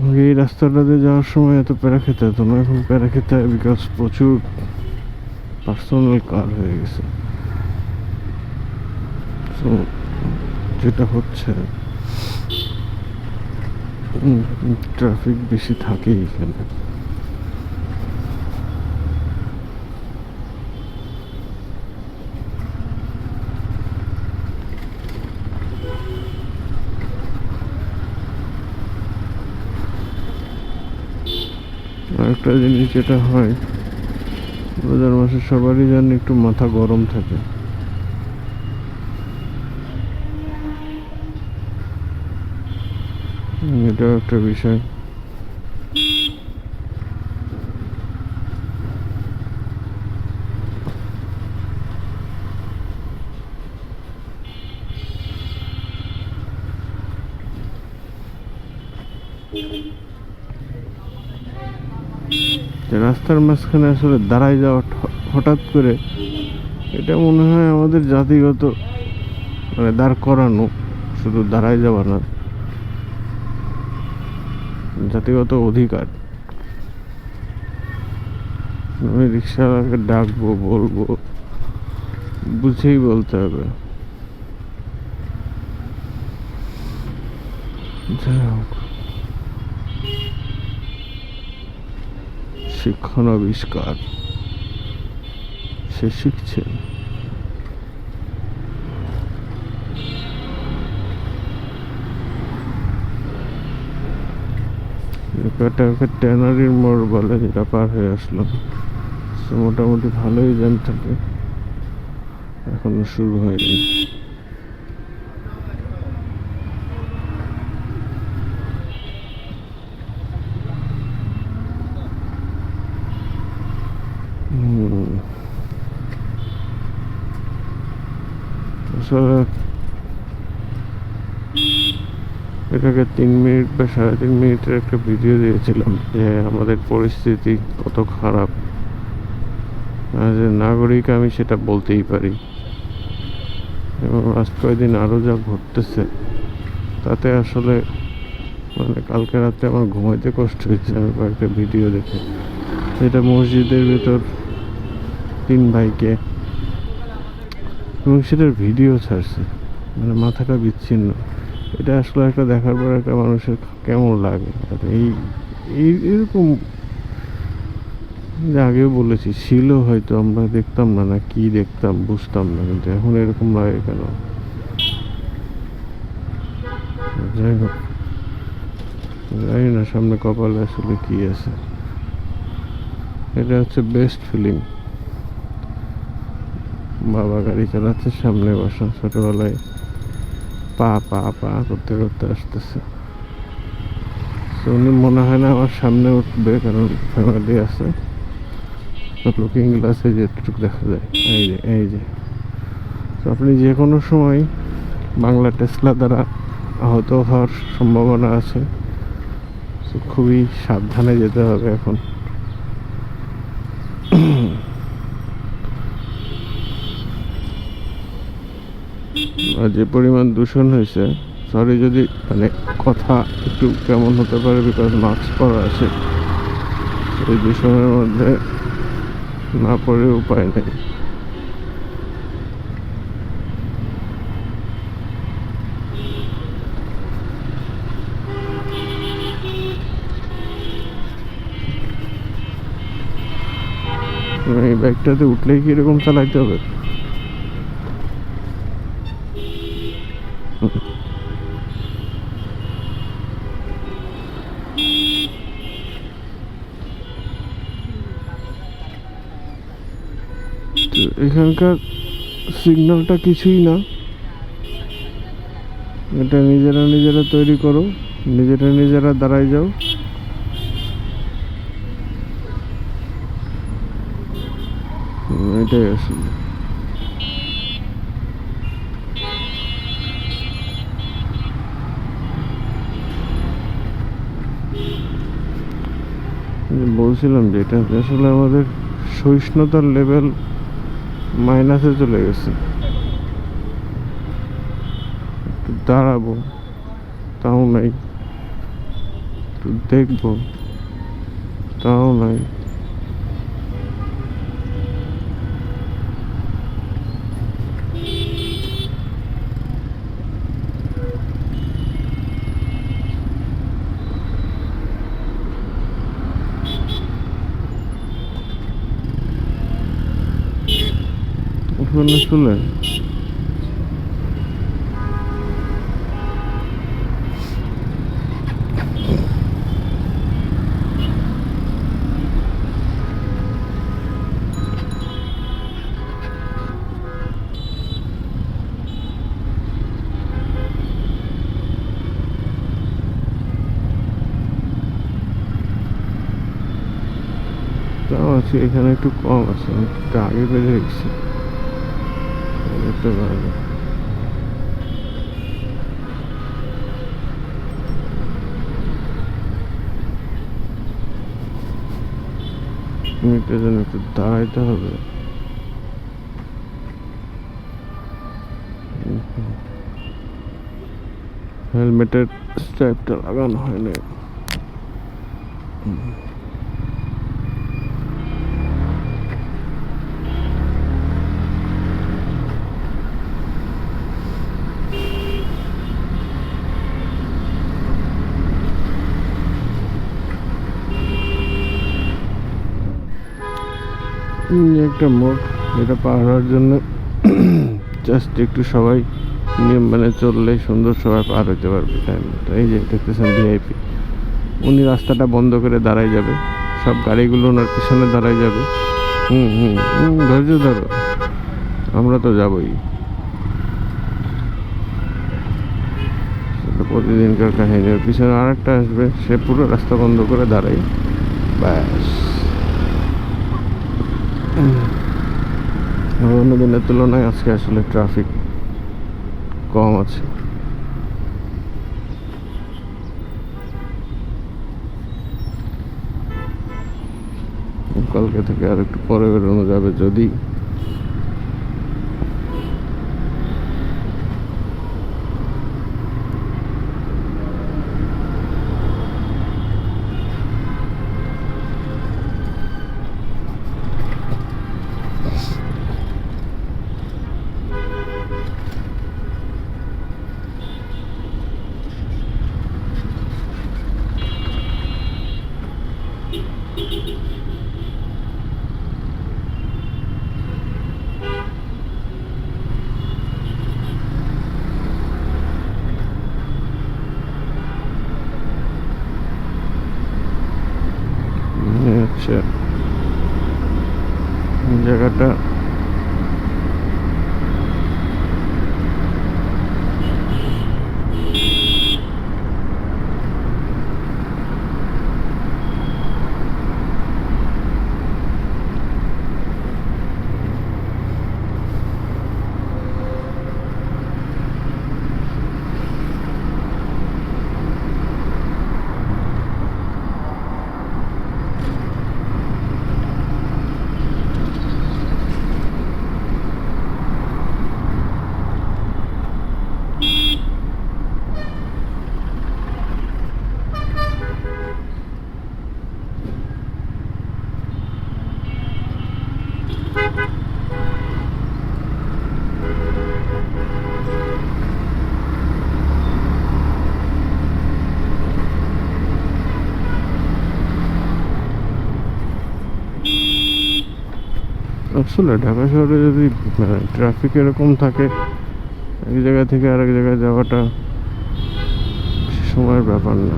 এই রাস্তাটাতে যাওয়ার সময় এত প্যারা খেতে হতো না, এখন প্যারা খেতে হয় বিকজ প্রচুর পার্সোনাল কার হয়ে গেছে। তো যেটা হচ্ছে ট্রাফিক বেশি থাকে এখানে। আরেকটা জিনিস যেটা হয়, রোজার মাসে সবারই যেন একটু মাথা গরম থাকে। এটাও একটা বিষয়। রাস্তার মাঝখানে আসলে দাঁড়ায় যাওয়া হঠাৎ করে, এটা মনে হয় আমাদের জাতিগত, মানে দাঁড় করানো, শুধু দাঁড়ায় যাওয়া না, জাতিগত অধিকার। আমি রিক্সাওয়ালাকে ডাকবো, বলবো, বুঝেই বলতে হবে। যাই হোক, শিক্ষানবিষ্কার সে শিখছে। ট্যানারির মোড় বলে, যেটা পার হয়ে আসলাম। মোটামুটি ভালোই জ্যাম থাকে, এখনো শুরু হয়নি। আসলে এটাকে 3 মিনিট বা 3.5 মিনিটের একটা ভিডিও দিয়েছিলাম যে আমাদের পরিস্থিতি কত খারাপ। অ্যাজ এ নাগরিক আমি সেটা বলতেই পারি, এবং আজ কয়েকদিন আরও যা ঘটতেছে তাতে আসলে, মানে কালকে রাতে আমার ঘুমাইতে কষ্ট হয়েছে আমি কয়েকটা ভিডিও দেখে। যেটা মসজিদের ভেতর 3 ভাইকে, এবং সেটার ভিডিও ছাড়ছে, মানে মাথাটা বিচ্ছিন্ন। এটা আসলে একটা দেখার পর একটা মানুষের কেমন লাগে। আর এইরকম যে আগেও বলেছি, ছিল হয়তো, আমরা দেখতাম না, না কি দেখতাম বুঝতাম না, কিন্তু এখন এরকম লাগে কেন? যাই হোক, জানি না সামনে কপালে আসলে কি আছে। এটা হচ্ছে বেস্ট ফিলিং। বাবা গাড়ি চালাচ্ছে, সামনে বসা, ছোটবেলায় পা পা পা করতে করতে আসতেছে। উনি মনে হয় না আমার সামনে উঠবে, কারণ ফ্যামিলি আছে। লুকিং গ্লাসে যেটুকু দেখা যায়, এই যে এই যে। তো আপনি যে কোনো সময় বাংলা টেসলা দ্বারা আহত হওয়ার সম্ভাবনা আছে। তো খুবই সাবধানে যেতে হবে এখন। আর যে পরিমাণ দূষণ হয়েছে, সরি যদি মানে কথা একটু কেমন হতে পারে, বিকজ মাস্ক পরা আছে। এই দূষণের মধ্যে না পড়ে উপায় নেই। এই বাইকটাতে উঠলেই কি এরকম চালাইতে হবে? এখানকার সিগন্যালটা কিছুই না, এটা নিজেরা নিজেরা তৈরি করো, নিজেরা নিজেরা দাঁড়ায় যাও। এটাই আসলে বলছিলাম, যে এটা আসলে আমাদের সহিষ্ণুতার লেভেল মাইনাসে চলে গেছে। দাঁড়াবো তাও নাই, একটু দেখবো, তাও নাই। ওখানে চলে তাও আছে, এখানে একটু কম আছে, আমি একটু আগে বেড়ে গেছি দেখতে পারবে। যেন একটু দাঁড়াইতে হবে। হেলমেটের স্ট্র্যাপটা লাগানো হয়নি। একটা মোড়, এটা পার হওয়ার জন্য জাস্ট একটু সবাই নিয়ম মেনে চললেই সুন্দর সবাই পার হইতে পারবে টাইম। এই যে দেখতেছেন ভিআইপি, উনি রাস্তাটা বন্ধ করে দাঁড়াই যাবে, সব গাড়িগুলো ওনার পিছনে দাঁড়াই যাবে। ধৈর্য ধরো, আমরা তো যাবই। প্রতিদিনকার কাহিনী। পিছনে আর একটা আসবে, সে পুরো রাস্তা বন্ধ করে দাঁড়াই, ব্যাস। অন্য দিনের তুলনায় আজকে আসলে ট্রাফিক কম আছে। কালকে থেকে আর একটু পরে বেরোনো যাবে যদি। আচ্ছা, জায়গাটা আসলে ঢাকা শহরে যদি ট্রাফিক এরকম থাকে, এক জায়গা থেকে আরেক জায়গায় যাওয়াটা সময়ের ব্যাপার না।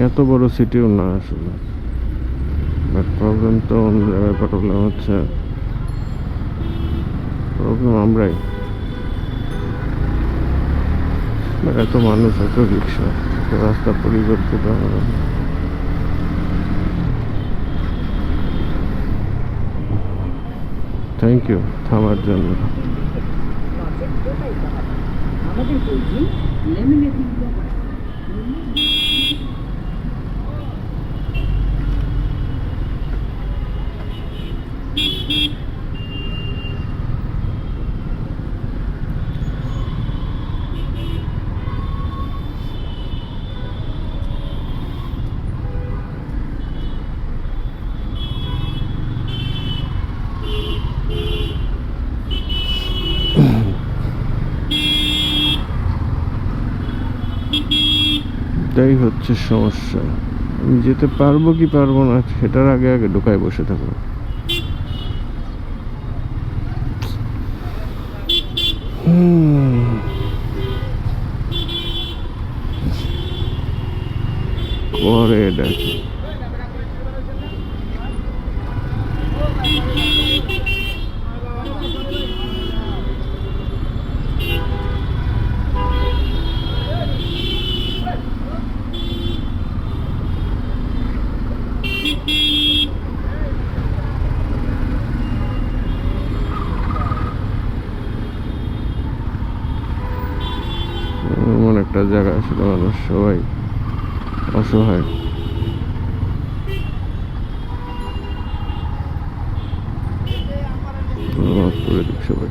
এত বড় সিটিও না আসলে, বাট প্রবলেম তো অন্য জায়গায়। প্রবলেম হচ্ছে, প্রবলেম আমরাই। এত মানুষ, এত রিক্সা, রাস্তা পরিবর্তিত হবে। থ্যাংক ইউ থামার জন্য। এটাই হচ্ছে সমস্যা। আমি যেতে পারবো কি পারবো না সেটার আগে আগে ঢুকায় বসে থাকবো। করে ডাকি এমন একটা জায়গা আসলে মানুষ সবাই অসহায়। মাফ করে দিক সবাই।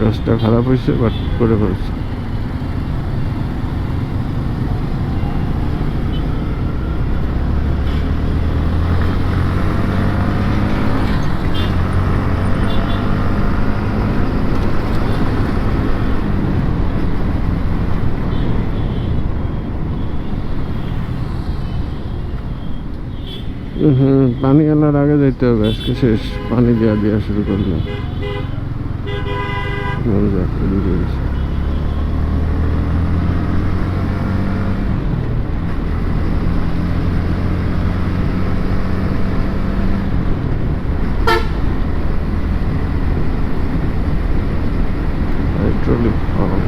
কাজটা খারাপ হয়েছে বাট করে ফেলছে। পানি আনার আগে যাইতে হবে, আজকে শেষ। পানি দেওয়া শুরু করলাম। Hydraulic pump.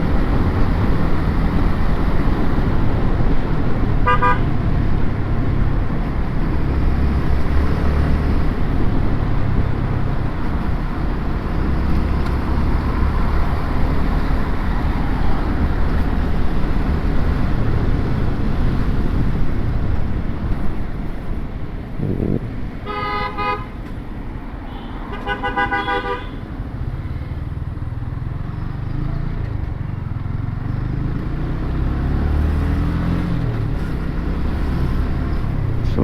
So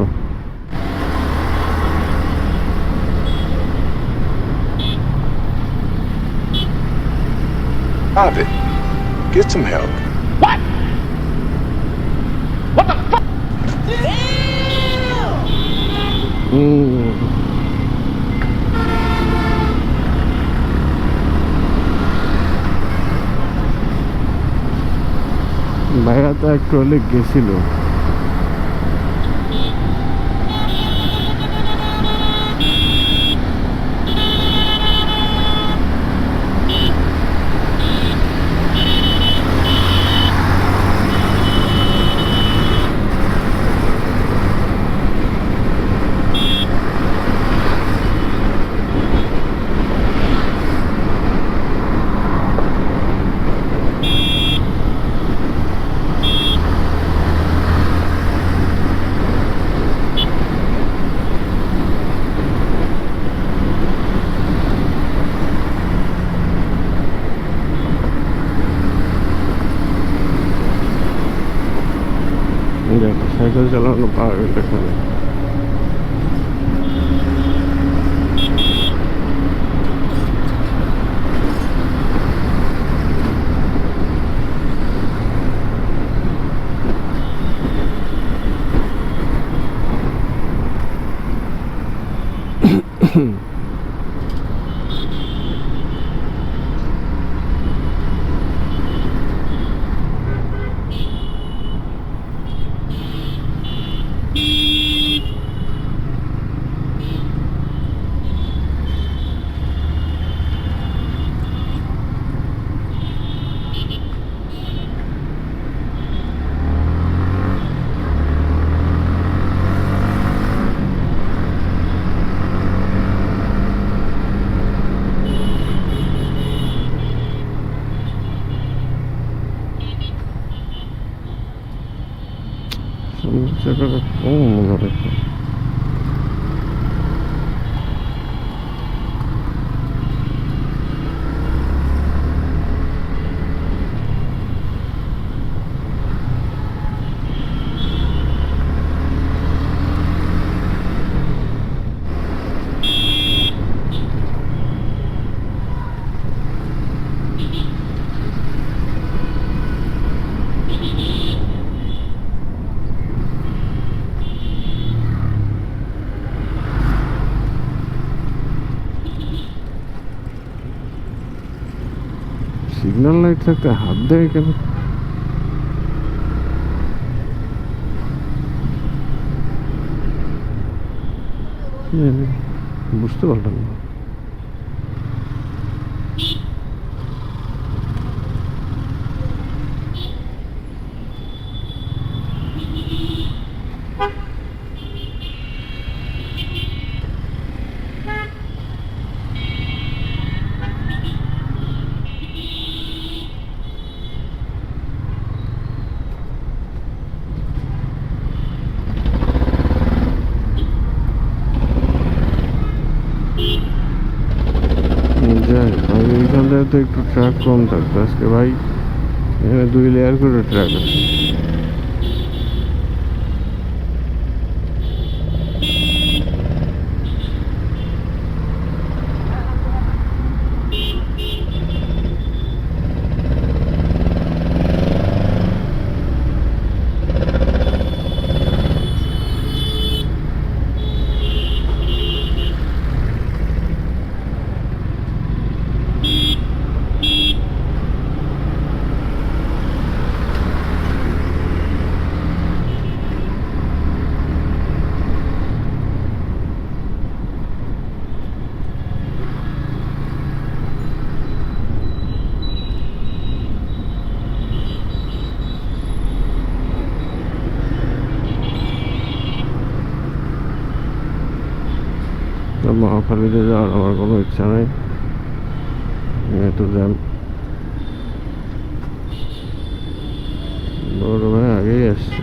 Stop it. Get some help. What? What the fuck? Damn! ভাইয়া তো একটু হলে গেছিল। সাইকেল চালানো পাওয়া গেল এখানে। জায়গাটা কম মনে হচ্ছে। সিগন্যাল লাইট থাকতে হাত দেয় কেন? কি জানি, বুঝতে পারলাম না। যাই ভাই, এইখানটায় তো একটু ট্রাক কম থাকতো আজকে ভাই। এখানে 2 লেয়ার করে ট্রাক আছে। মহাখালীতে যাওয়ার আমার কোনো ইচ্ছা নাই, এত জ্যাম। বড় ভাই আগেই আসছে।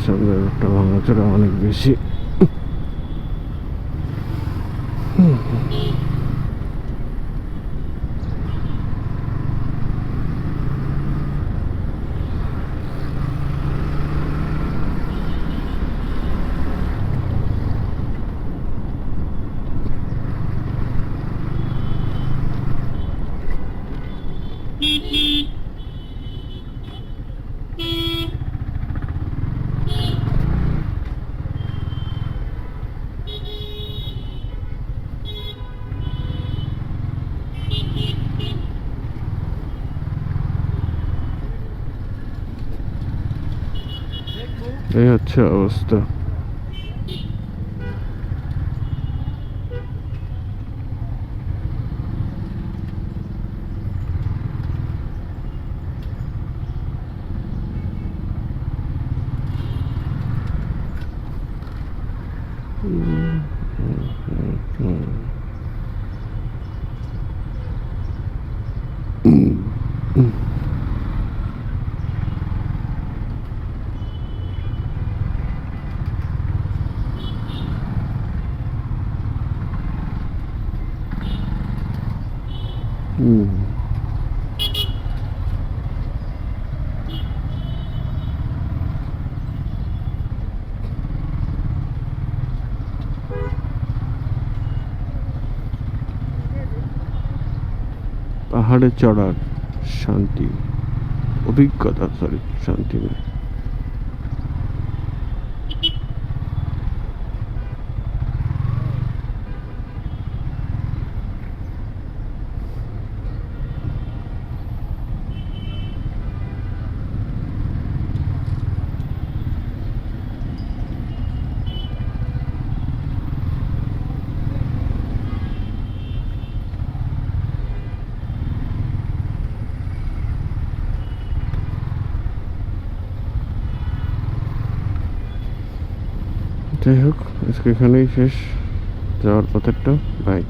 সামনের রোডটা ভাঙাচোরা অনেক বেশি। এই হচ্ছে অবস্থা। পাহাড়ে চড়ার শান্তি, অভিজ্ঞতা, সরি শান্তি নয়। যাই হোক, আজকে এখানেই শেষ যাওয়ার পথেরটা। বাই।